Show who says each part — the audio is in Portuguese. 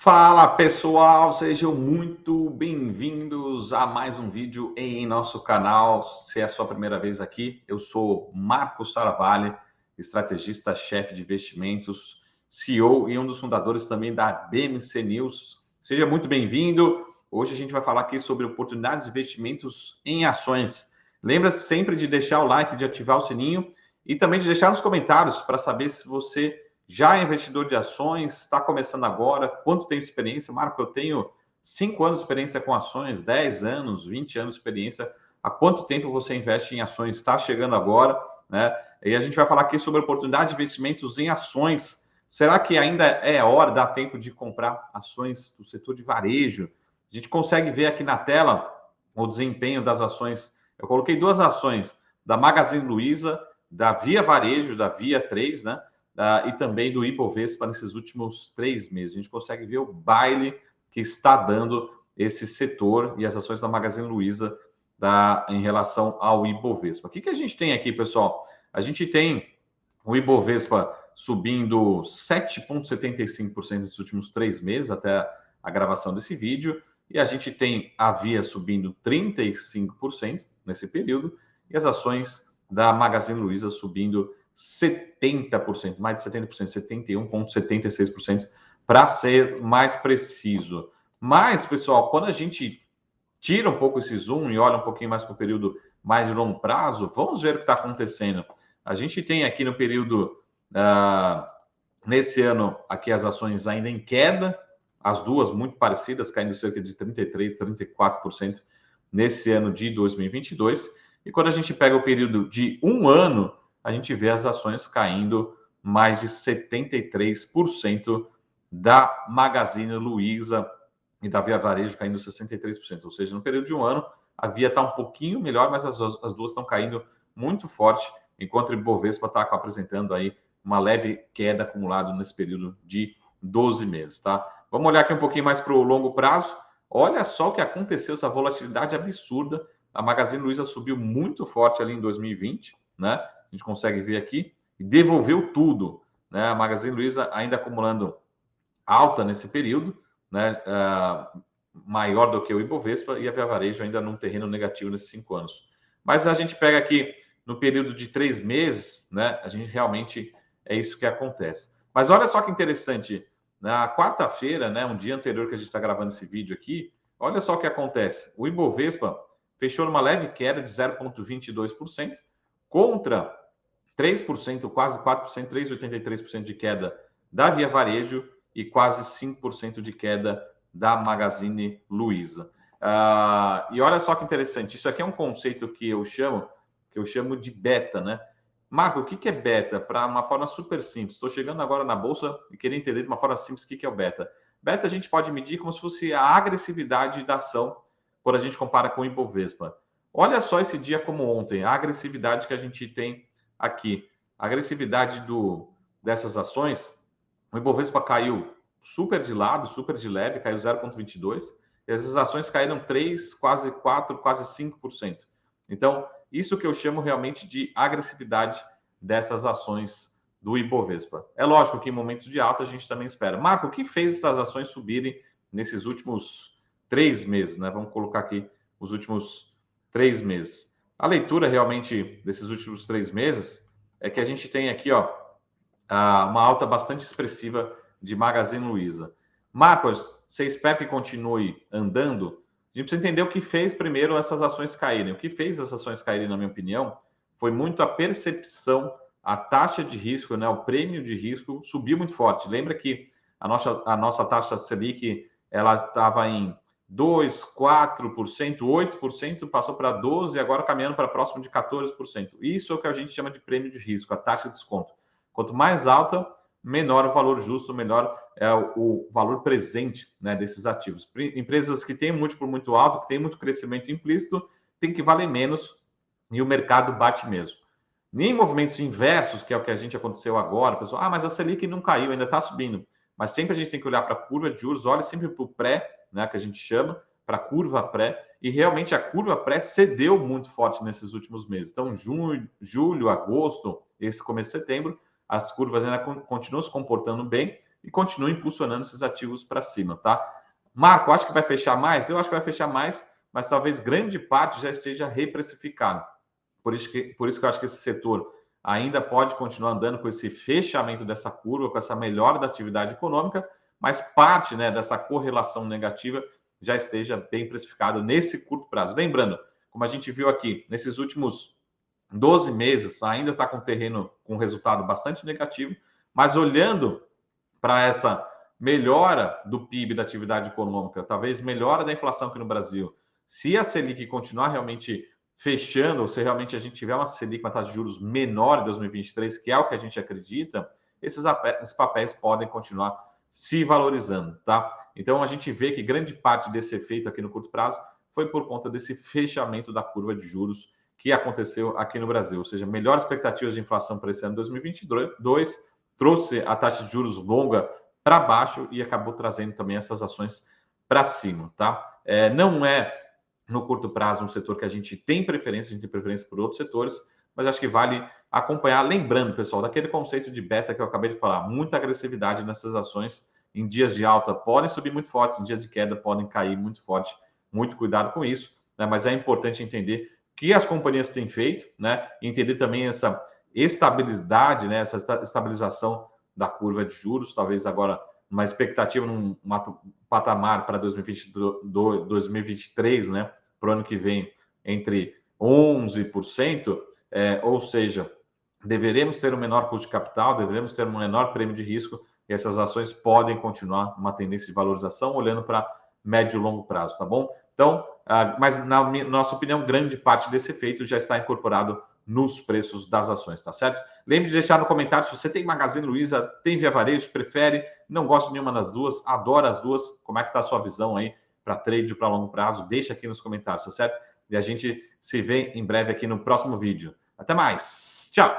Speaker 1: Fala pessoal, sejam muito bem-vindos a mais um vídeo em nosso canal. Se é a sua primeira vez aqui, eu sou Marcos Saravalli, estrategista-chefe de investimentos, CEO e um dos fundadores também da BMC News. Seja muito bem-vindo. Hoje a gente vai falar aqui sobre oportunidades de investimentos em ações. Lembra-se sempre de deixar o like, de ativar o sininho e também de deixar nos comentários para saber se você já é investidor de ações, está começando agora, quanto tempo de experiência? Marco, eu tenho 5 anos de experiência com ações, 10 anos, 20 anos de experiência. Há quanto tempo você investe em ações? Está chegando agora, né? E a gente vai falar aqui sobre oportunidade de investimentos em ações. Será que ainda é hora, dá tempo de comprar ações do setor de varejo? A gente consegue ver aqui na tela o desempenho das ações. Eu coloquei duas ações, da Magazine Luiza, da Via Varejo, da Via 3, né? E também do Ibovespa nesses últimos 3 meses. A gente consegue ver o baile que está dando esse setor e as ações da Magazine Luiza em relação ao Ibovespa. O que a gente tem aqui, pessoal? A gente tem o Ibovespa subindo 7,75% nesses últimos 3 meses, até a gravação desse vídeo, e a gente tem a Via subindo 35% nesse período, e as ações da Magazine Luiza subindo 70%, mais de 70%, 71,76%, para ser mais preciso. Mas, pessoal, quando a gente tira um pouco esse zoom e olha um pouquinho mais para o período mais de longo prazo, vamos ver o que está acontecendo. A gente tem aqui no período, nesse ano, aqui as ações ainda em queda, as duas muito parecidas, caindo cerca de 33%, 34% nesse ano de 2022. E quando a gente pega o período de um ano, a gente vê as ações caindo mais de 73% da Magazine Luiza e da Via Varejo caindo 63%. Ou seja, no período de um ano, a Via está um pouquinho melhor, mas as duas estão caindo muito forte, enquanto o Ibovespa está apresentando aí uma leve queda acumulada nesse período de 12 meses, tá? Vamos olhar aqui um pouquinho mais para o longo prazo. Olha só o que aconteceu, essa volatilidade absurda. A Magazine Luiza subiu muito forte ali em 2020, né? A gente consegue ver aqui, e devolveu tudo, né? A Magazine Luiza ainda acumulando alta nesse período, né? Maior do que o Ibovespa, e a Via Varejo ainda num terreno negativo nesses 5 anos. Mas a gente pega aqui no período de 3 meses, né? A gente realmente é isso que acontece. Mas olha só que interessante, na quarta-feira, né? Um dia anterior que a gente está gravando esse vídeo aqui, olha só o que acontece. O Ibovespa fechou numa leve queda de 0,22% contra 3%, quase 4%, 3,83% de queda da Via Varejo e quase 5% de queda da Magazine Luiza. E olha só que interessante, isso aqui é um conceito que eu chamo de beta, né? Marco, o que é beta? Para uma forma super simples. Estou chegando agora na bolsa e queria entender de uma forma simples o que é o beta. Beta a gente pode medir como se fosse a agressividade da ação quando a gente compara com o Ibovespa. Olha só esse dia como ontem, a agressividade que a gente tem aqui. A agressividade dessas ações, o Ibovespa caiu super de lado, super de leve, caiu 0,22%, e as ações caíram 3, quase 4, quase 5%. Então, isso que eu chamo realmente de agressividade dessas ações do Ibovespa. É lógico que em momentos de alta a gente também espera. Marco, o que fez essas ações subirem nesses últimos 3 meses, né? Vamos colocar aqui os últimos 3 meses. A leitura realmente desses últimos 3 meses é que a gente tem aqui, ó, uma alta bastante expressiva de Magazine Luiza. Marcos, você espera que continue andando? A gente precisa entender o que fez primeiro essas ações caírem. O que fez essas ações caírem, na minha opinião, foi muito a percepção, a taxa de risco, né, o prêmio de risco subiu muito forte. Lembra que a nossa taxa Selic ela estava em 2, 4%, 8%, passou para 12%, agora caminhando para próximo de 14%. Isso é o que a gente chama de prêmio de risco, a taxa de desconto. Quanto mais alta, menor o valor justo, menor é o valor presente, né, desses ativos. Empresas que têm um múltiplo muito alto, que têm muito crescimento implícito, tem que valer menos e o mercado bate mesmo. Nem movimentos inversos, que é o que a gente aconteceu agora, pessoal, mas a Selic não caiu, ainda está subindo. Mas sempre a gente tem que olhar para a curva de juros, olha sempre para o pré, né, que a gente chama, para a curva pré, e realmente a curva pré cedeu muito forte nesses últimos meses. Então, julho, agosto, esse começo de setembro, as curvas ainda continuam se comportando bem, e continue impulsionando esses ativos para cima, tá? Marco, acho que vai fechar mais? Eu acho que vai fechar mais, mas talvez grande parte já esteja reprecificado. Por isso que eu acho que esse setor ainda pode continuar andando com esse fechamento dessa curva, com essa melhora da atividade econômica, mas parte, né, dessa correlação negativa já esteja bem precificado nesse curto prazo. Lembrando, como a gente viu aqui, nesses últimos 12 meses, ainda está com terreno com resultado bastante negativo, mas olhando para essa melhora do PIB da atividade econômica, talvez melhora da inflação aqui no Brasil, se a Selic continuar realmente fechando, ou se realmente a gente tiver uma Selic, uma taxa de juros menor em 2023, que é o que a gente acredita, esses papéis podem continuar se valorizando, tá? Então a gente vê que grande parte desse efeito aqui no curto prazo foi por conta desse fechamento da curva de juros que aconteceu aqui no Brasil, ou seja, melhores expectativas de inflação para esse ano 2022, trouxe a taxa de juros longa para baixo e acabou trazendo também essas ações para cima, tá? Não é no curto prazo um setor que a gente tem preferência por outros setores, mas acho que vale acompanhar. Lembrando, pessoal, daquele conceito de beta que eu acabei de falar, muita agressividade nessas ações. Em dias de alta podem subir muito forte, em dias de queda podem cair muito forte. Muito cuidado com isso, né? Mas é importante entender o que as companhias têm feito, né? Entender também essa estabilidade, né? Essa estabilização da curva de juros, talvez agora uma expectativa num patamar para 2022, 2023, né? Para o ano que vem, entre 11%, ou seja, deveremos ter um menor custo de capital, deveremos ter um menor prêmio de risco, e essas ações podem continuar uma tendência de valorização, olhando para médio e longo prazo, tá bom? Então, mas na nossa opinião, grande parte desse efeito já está incorporado nos preços das ações, tá certo? Lembre de deixar no comentário se você tem Magazine Luiza, tem Via Varejo, prefere, não gosta de nenhuma das duas, adora as duas, como é que está a sua visão aí para trade para longo prazo? Deixa aqui nos comentários, tá certo? E a gente se vê em breve aqui no próximo vídeo. Até mais, tchau!